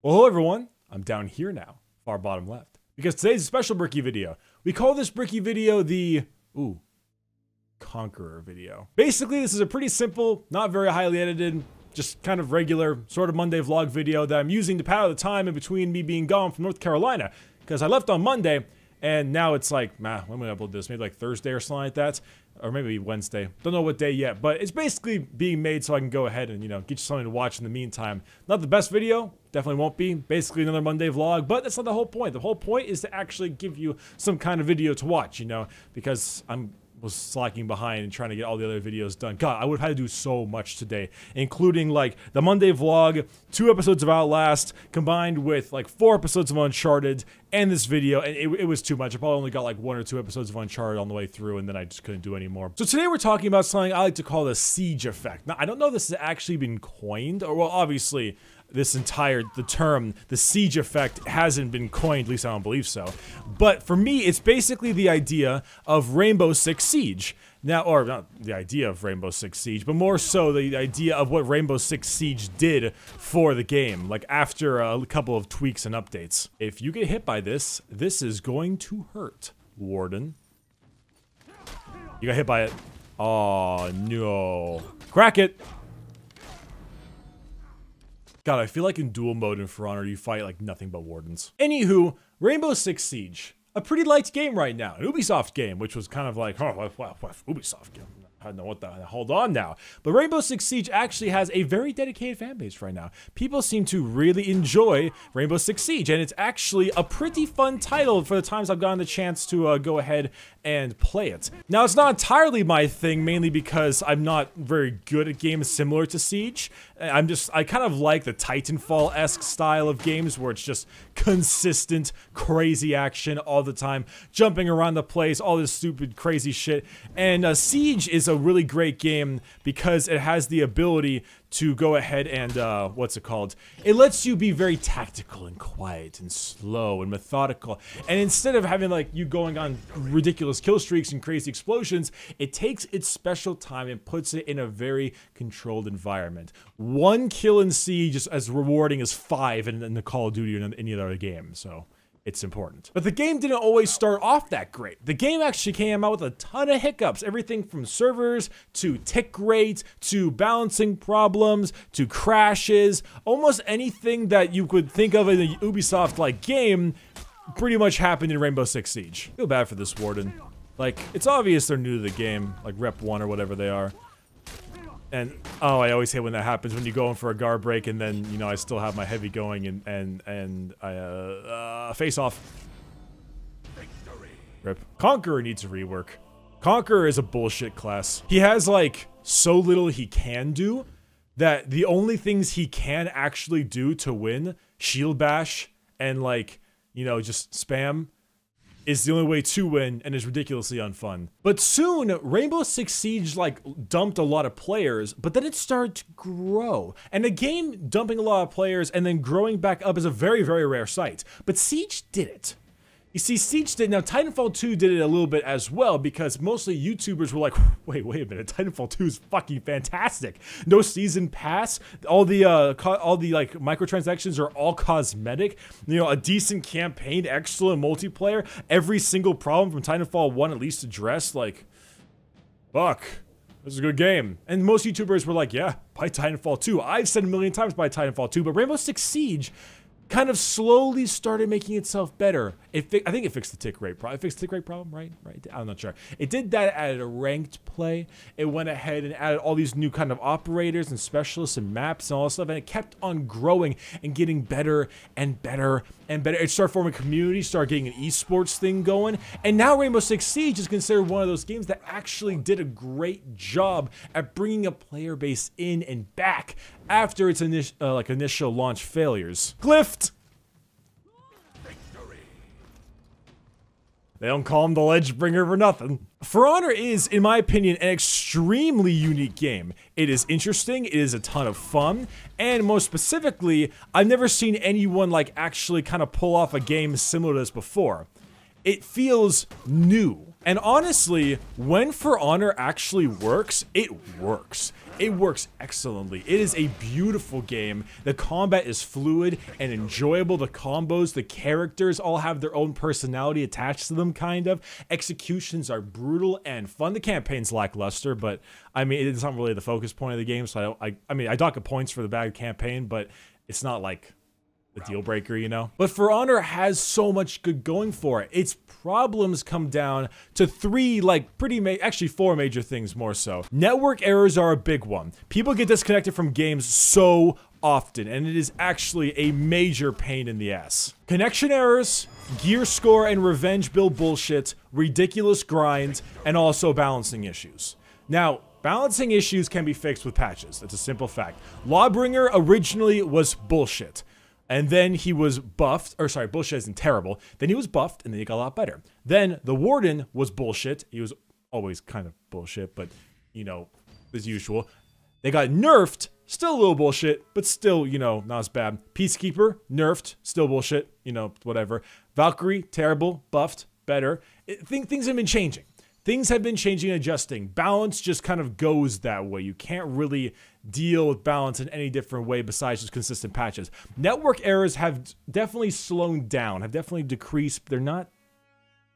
Well, hello everyone, I'm down here now, far bottom left, because today's a special Bricky video. We call this Bricky video the, Conqueror video. Basically, this is a pretty simple, not very highly edited, just kind of regular, sort of Monday vlog video that I'm using to pad out the time in between me being gone from North Carolina, because I left on Monday, and now it's like, when am I upload this? Maybe like Thursday or something like that? Or maybe Wednesday. Don't know what day yet, but it's basically being made so I can go ahead and, get you something to watch in the meantime. Not the best video, definitely won't be. Basically another Monday vlog, but that's not the whole point. The whole point is to actually give you some kind of video to watch, because was slacking behind and trying to get all the other videos done. God, I would have had to do so much today, including like the Monday vlog, 2 episodes of Outlast, combined with like 4 episodes of Uncharted, and this video, and it was too much. I probably only got like 1 or 2 episodes of Uncharted on the way through, and then I just couldn't do any more. So today we're talking about something I like to call the siege effect. Now, I don't know if this has actually been coined, or well, obviously, the term, the siege effect, hasn't been coined, at least I don't believe so. But for me, it's basically the idea of Rainbow Six Siege. Now, or not the idea of Rainbow Six Siege, but more so the idea of what Rainbow Six Siege did for the game, like after a couple of tweaks and updates. If you get hit by this, this is going to hurt, Warden. You got hit by it. Oh, no. Crack it! God, I feel like in duel mode in For Honor, you fight like nothing but wardens. Anywho, Rainbow Six Siege. A pretty liked game right now. An Ubisoft game, which was kind of like, oh, well, Ubisoft game. I don't know what the, hold on now. But Rainbow Six Siege actually has a very dedicated fan base right now. People seem to really enjoy Rainbow Six Siege, and it's actually a pretty fun title for the times I've gotten the chance to go ahead and play it. Now, it's not entirely my thing, mainly because I'm not very good at games similar to Siege. I kind of like the Titanfall-esque style of games where it's just consistent, crazy action all the time, jumping around the place, all this stupid, crazy shit. And Siege is a really great game because it has the ability to go ahead and, what's it called? It lets you be very tactical and quiet and slow and methodical. And instead of having, like, you going on ridiculous kill streaks and crazy explosions, it takes its special time and puts it in a very controlled environment. 1 kill in Siege is as rewarding as 5 in the Call of Duty or in any other game, so it's important. But the game didn't always start off that great. The game actually came out with a ton of hiccups. Everything from servers, to tick rate, to balancing problems, to crashes. Almost anything that you could think of in a Ubisoft-like game pretty much happened in Rainbow Six Siege. I feel bad for this Warden. Like, it's obvious they're new to the game, like Rep 1 or whatever they are. And, oh, I always hate when that happens, when you go in for a guard break and then, I still have my heavy going and I, face off. Victory. Rip. Conqueror needs a rework. Conqueror is a bullshit class. He has, like, so little he can do that the only things he can actually do to win, shield bash and, like, just spam, is the only way to win, and is ridiculously unfun. But soon, Rainbow Six Siege, like, dumped a lot of players, but then it started to grow. And a game dumping a lot of players and then growing back up is a very, very rare sight. But Siege did it. You see, Siege did. Now, Titanfall 2 did it a little bit as well, because mostly YouTubers were like, wait a minute, Titanfall 2 is fucking fantastic. No season pass, all the like microtransactions are all cosmetic. A decent campaign, excellent multiplayer. Every single problem from Titanfall 1 at least addressed. Like, fuck, this is a good game. And most YouTubers were like, yeah, buy Titanfall 2. I've said a million times buy Titanfall 2, but Rainbow Six Siege kind of slowly started making itself better. I think it fixed the tick rate problem. It fixed the tick rate problem, right? I'm not sure. It did that at a ranked play. It went ahead and added all these new kind of operators and specialists and maps and all this stuff, and it kept on growing and getting better and better and better. It started forming a community, started getting an esports thing going, and now Rainbow Six Siege is considered one of those games that actually did a great job at bringing a player base in and back after its initial launch failures. Glyphed! They don't call him the Ledgebringer for nothing. For Honor is, in my opinion, an extremely unique game. It is interesting, it is a ton of fun, and most specifically, I've never seen anyone like actually kind of pull off a game similar to this before. It feels new. And honestly, when For Honor actually works, it works. It works excellently. It is a beautiful game. The combat is fluid and enjoyable. The combos, the characters all have their own personality attached to them, kind of. Executions are brutal and fun. The campaign's lackluster, but I mean, it's not really the focus point of the game, so I mean, I dock points for the bad campaign, but it's not like the deal breaker, you know? But For Honor has so much good going for it. Its problems come down to three, like, actually four major things more so. Network errors are a big one. People get disconnected from games so often, and it is actually a major pain in the ass. Connection errors, gear score and revenge build bullshit, ridiculous grinds, and also balancing issues. Now, balancing issues can be fixed with patches. That's a simple fact. Lawbringer originally was bullshit. And then he was buffed, or sorry, bullshit isn't terrible. Then he was buffed, and then he got a lot better. Then the Warden was bullshit. He was always kind of bullshit, but, you know, as usual. They got nerfed, still a little bullshit, but still, you know, not as bad. Peacekeeper, nerfed, still bullshit, you know, whatever. Valkyrie, terrible, buffed, better. Things have been changing. Things have been changing and adjusting. Balance just kind of goes that way. You can't really deal with balance in any different way besides just consistent patches. Network errors have definitely slowed down, have definitely decreased. They're not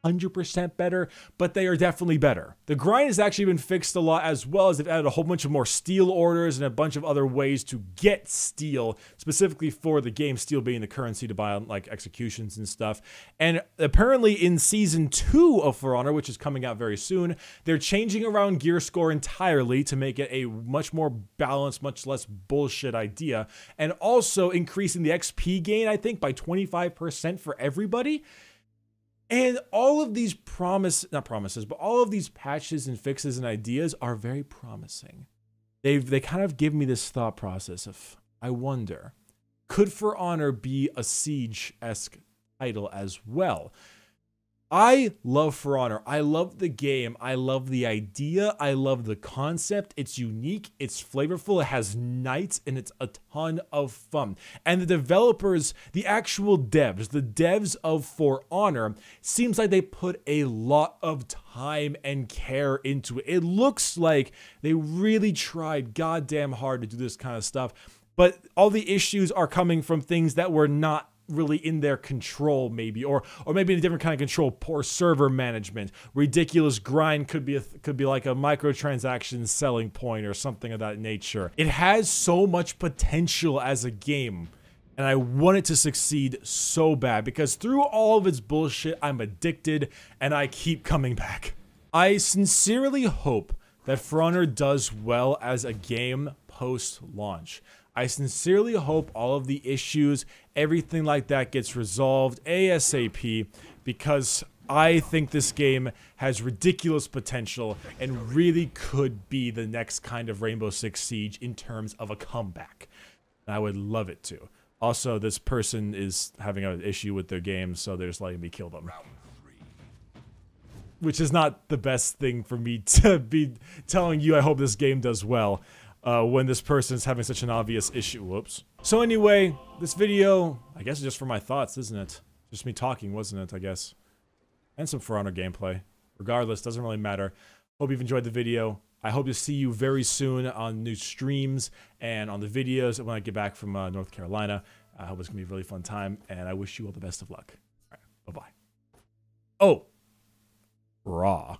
100% better, but they are definitely better. The grind has actually been fixed a lot, as well as they've added a whole bunch of more steel orders and a bunch of other ways to get steel, specifically for the game, steel being the currency to buy like executions and stuff. And apparently in season 2 of For Honor, which is coming out very soon, they're changing around gear score entirely to make it a much more balanced, much less bullshit idea, and also increasing the XP gain, I think, by 25% for everybody. And all of these not promises, but all of these patches and fixes and ideas are very promising. They kind of give me this thought process of, I wonder, could For Honor be a Siege-esque title as well? I love For Honor. I love the game. I love the idea. I love the concept. It's unique. It's flavorful. It has knights, and it's a ton of fun. And the developers, the actual devs, the devs of For Honor, seems like they put a lot of time and care into it. It looks like they really tried goddamn hard to do this kind of stuff, but all the issues are coming from things that were not really in their control, maybe, or maybe in a different kind of control. Poor server management, ridiculous grind, could be like a microtransaction selling point or something of that nature. It has so much potential as a game, and I want it to succeed so bad, because through all of its bullshit, I'm addicted and I keep coming back. I sincerely hope that For Honor does well as a game post-launch. I sincerely hope all of the issues, everything like that, gets resolved ASAP, because I think this game has ridiculous potential and really could be the next kind of Rainbow Six Siege in terms of a comeback. And I would love it to. Also, this person is having an issue with their game, so they're just letting me kill them. Which is not the best thing for me to be telling you. I hope this game does well. When this person's having such an obvious issue. Whoops. So anyway, this video, I guess, is just for my thoughts, isn't it? Just me talking, wasn't it, I guess? And some For Honor gameplay. Regardless, doesn't really matter. Hope you've enjoyed the video. I hope to see you very soon on new streams and on the videos when I get back from North Carolina. I hope it's going to be a really fun time, and I wish you all the best of luck. All right, bye-bye. Oh, raw.